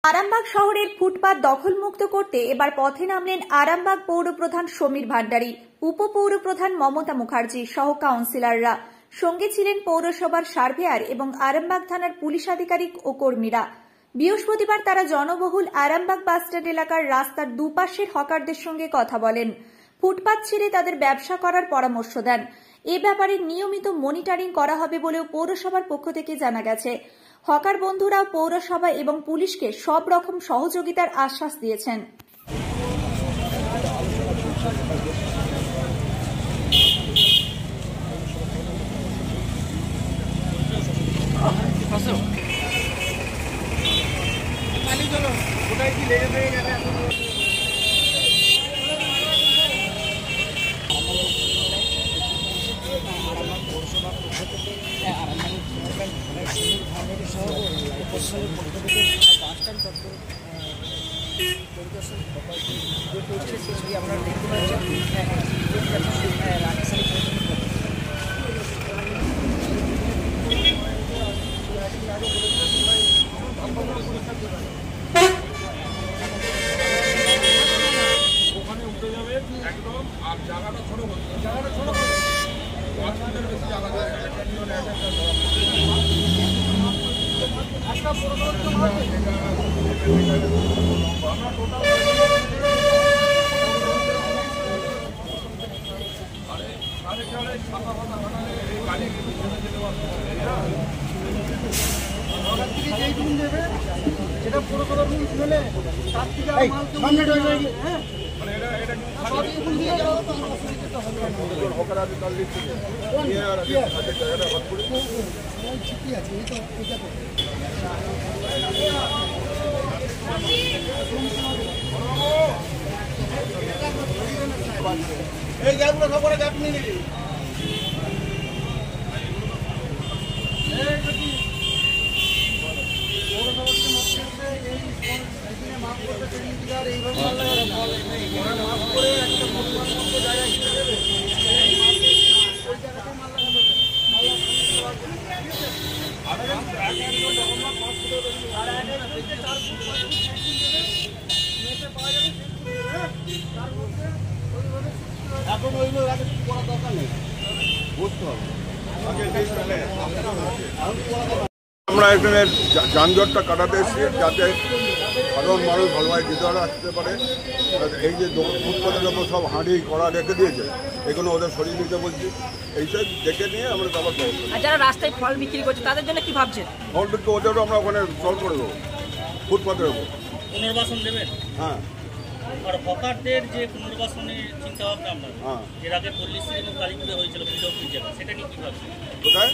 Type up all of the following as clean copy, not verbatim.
আরামবাগ শহরের ফুটপাত দখলমুক্ত করতে এবার পথে নামলেন আরামবাগ পৌরপ্রধান সমীর ভান্ডারী, উপপৌরপ্রধান মমতা মুখার্জি সহ কাউন্সিলররা। সঙ্গে ছিলেন পৌরসভার সার্ভেয়ার এবং আরামবাগ থানার পুলিশ আধিকারিক ও কর্মীরা। বৃহস্পতিবার তারা জনবহুল আরামবাগ বাসস্ট্যান্ড এলাকার রাস্তার দুপাশের হকারদের সঙ্গে কথা বলেন, ফুটপাত ছেড়ে তাদের ব্যবসা করার পরামর্শ দেন। এ ব্যাপারে নিয়মিত মনিটরিং করা হবে বলেও পৌরসভার পক্ষ থেকে জানা গেছে। হকার বন্ধুরাও পৌরসভা এবং পুলিশকে সব রকম সহযোগিতার আশ্বাস দিয়েছেন। আমরা এখানে যানজটটা কাটাতে এসেছি যাতে সাধারণ মানুষ ভালোভাবে ভিতরে আসতে পারে। এই যে ফুটপাতের ওপর সব হাঁড়ি কড়া রেখে দিয়েছে, এগুলো ওদের সরিয়ে নিতে বলছি। এইসব দেখে নিয়ে আমরা তারপর যারা রাস্তায় ফল বিক্রি করছে তাদের জন্য কি ভাবছেন? ফল বিক্রি ওদেরও আমরা ওখানে সলভ করে দেবো ফুটপাতের ওপর। পুনর্বাসন দেবেন? হ্যাঁ। আর হকারদের যে পুনর্বাসনের চিন্তা ভাবনা আমরা এর আগে পল্লীশ্রী এবং কালীপুরে হয়েছিল বিলক্ষী জায়গা, সেটা নিয়ে কী ভাবছেন? কোথায়?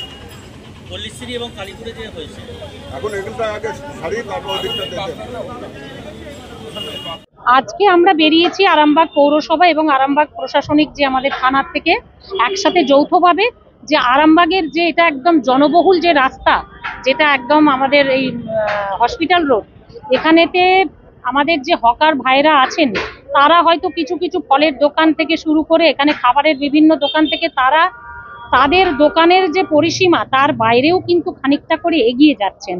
পল্লীশ্রী এবং কালীপুরে যে হয়েছে, এখন এগুলোটা আগে সারিয়ে তারপর ওদিকটা দেখে। আজকে আমরা বেরিয়েছি আরামবাগ পৌরসভা এবং আরামবাগ প্রশাসনিক যে আমাদের থানার থেকে একসাথে যৌথভাবে যে আরামবাগের যে এটা একদম জনবহুল যে রাস্তা, যেটা একদম আমাদের এই হসপিটাল রোড, এখানেতে আমাদের যে হকার ভাইরা আছেন তারা হয়তো কিছু কিছু ফলের দোকান থেকে শুরু করে এখানে খাবারের বিভিন্ন দোকান থেকে তারা তাদের দোকানের যে পরিসীমা তার বাইরেও কিন্তু খানিকটা করে এগিয়ে যাচ্ছেন।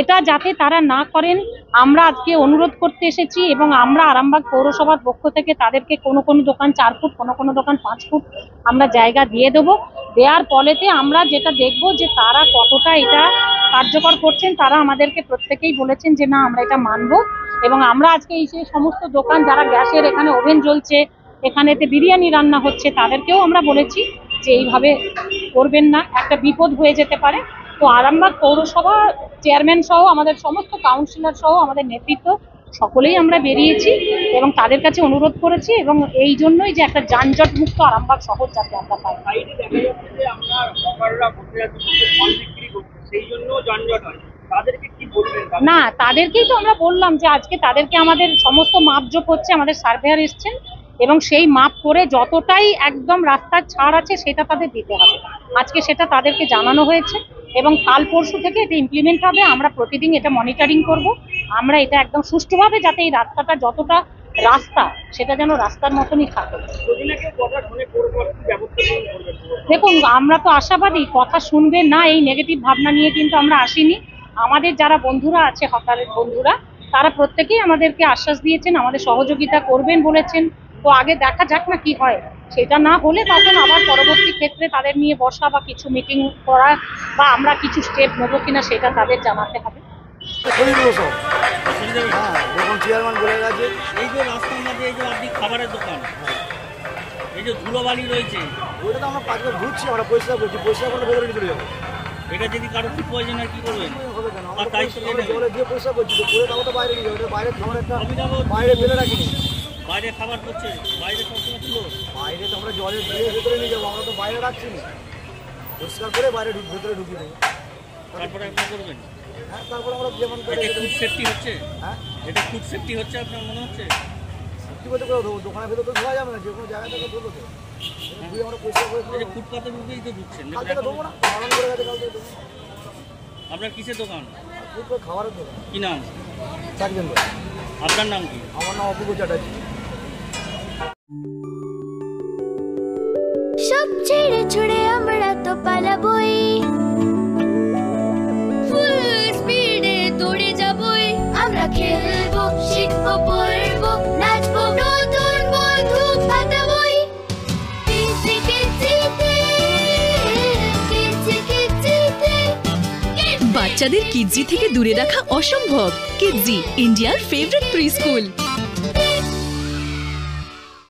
এটা যাতে তারা না করেন আমরা আজকে অনুরোধ করতে এসেছি এবং আমরা আরামবাগ পৌরসভার পক্ষ থেকে তাদেরকে কোনো কোনো দোকান 4 ফুট, কোনো কোনো দোকান 5 ফুট আমরা জায়গা দিয়ে দেবো। দেওয়ার ফলেতে আমরা যেটা দেখব যে তারা কতটা এটা কার্যকর করছেন। তারা আমাদেরকে প্রত্যেকেই বলেছেন যে না আমরা এটা মানবো এবং আমরা আজকে এই সেই সমস্ত দোকান যারা গ্যাসের এখানে ওভেন জ্বলছে, এখানেতে বিরিয়ানি রান্না হচ্ছে, তাদেরকেও আমরা বলেছি যে এইভাবে করবেন না, একটা বিপদ হয়ে যেতে পারে। তো আরামবাগ পৌরসভা চেয়ারম্যান সহ আমাদের সমস্ত কাউন্সিলর সহ আমাদের নেতৃত্ব সকলেই আমরা বেরিয়েছি এবং তাদের কাছে অনুরোধ করেছি এবং এই জন্যই যে একটা যানজট মুক্ত আরামবাগ শহর যাতে আমরা পাই। না, তাদেরকেই তো আমরা বললাম যে আজকে তাদেরকে আমাদের সমস্ত মাপজোপ হচ্ছে, আমাদের সার্ভেয়ার এসছেন এবং সেই মাপ করে যতটাই একদম রাস্তার ছাড় আছে সেটা তাদের দিতে হবে। আজকে সেটা তাদেরকে জানানো হয়েছে এবং কাল পরশু থেকে এটা ইমপ্লিমেন্ট হবে। আমরা প্রতিদিন এটা মনিটরিং করব। আমরা এটা একদম সুষ্ঠুভাবে যাতে এই রাস্তাটা যতটা রাস্তা সেটা যেন রাস্তার মতনই থাকে। দেখুন, আমরা তো আশাবাদী কথা শুনবে না এই নেগেটিভ ভাবনা নিয়ে কিন্তু আমরা আসিনি। আমাদের যারা বন্ধুরা আছে হকারের বন্ধুরা তারা প্রত্যেকেই আমাদেরকে আশ্বাস দিয়েছেন, আমাদের সহযোগিতা করবেন বলেছেন। তো আগে দেখা যাক না কি হয়, সেটা না হলে তখন আবার পরবর্তী ক্ষেত্রে তাদের নিয়ে বসা বা কিছু মিটিং করা বা আমরা কিছু স্টেপ নেবো কিনা সেটা তাদের জানাতে হবে। চেয়ারম্যান বলে গেছে এই যে রাস্তার মাঝে এই যে আপনি খাবারের দোকান, এই যে ধুলোবালি রয়েছে, ওইটা তো আমরা পাঁচবার ঘুরছি, আমরা পরিষ্কার করছি, পরিষ্কার করলে ভেতরে চলে যাবো। এটা যদি কারো ফুড পয়জন হয় কি করবেন? হবে কেন, আর দায়িত্ব আমরা জলে দিয়ে পরিষ্কার করছি, তো করে তাও তো বাইরে নিয়ে যাবো, বাইরে খাবার একটা বাইরে ফেলে রাখিনি, বাইরে খাবার করছে, বাইরে সবসময় ছিল, বাইরে তো আমরা জলে দিয়ে ভেতরে নিয়ে যাবো, আমরা তো বাইরে রাখছি না, পরিষ্কার করে বাইরে ভেতরে ঢুকিয়ে দেবো। তারপরে আপনি করবেন। হ্যাঁ, তারপরে আমরা যেমন করে এটা ফুড সেফটি হচ্ছে, হ্যাঁ এটা ফুড সেফটি হচ্ছে আপনার মনে হচ্ছে? কি বলতে করে দেবো, দোকানের ভেতর তো ধোয়া যাবে না, যে কোনো জায়গা থেকে ধরবো তো ধুয়ে আমরা পরিষ্কার করে এই যে ফুটপাতের উপরেই তো ঢুকছেন, কাল থেকে দেবো না, পালন করে গেছে কাল থেকে দেবো। আপনার কিসের দোকান? ফুটপাত খাবারের দোকান, কি নাম? থাকবেন তো। আপনার নাম কি? আমার নাম অপূর্ব চ্যাটার্জি। সব ছেড়ে ছুড়ে আমরা তো পালাবই, ফুল স্পিডে দৌড়ে যাবই, আমরা খেলবো, শিখবো, পড়বো, নাচবো, নতুন বন্ধু পাতাবই। বাচ্চাদের কিডজি থেকে দূরে রাখা অসম্ভব। কিডজি, ইন্ডিয়ার ফেভারিট প্রি স্কুল।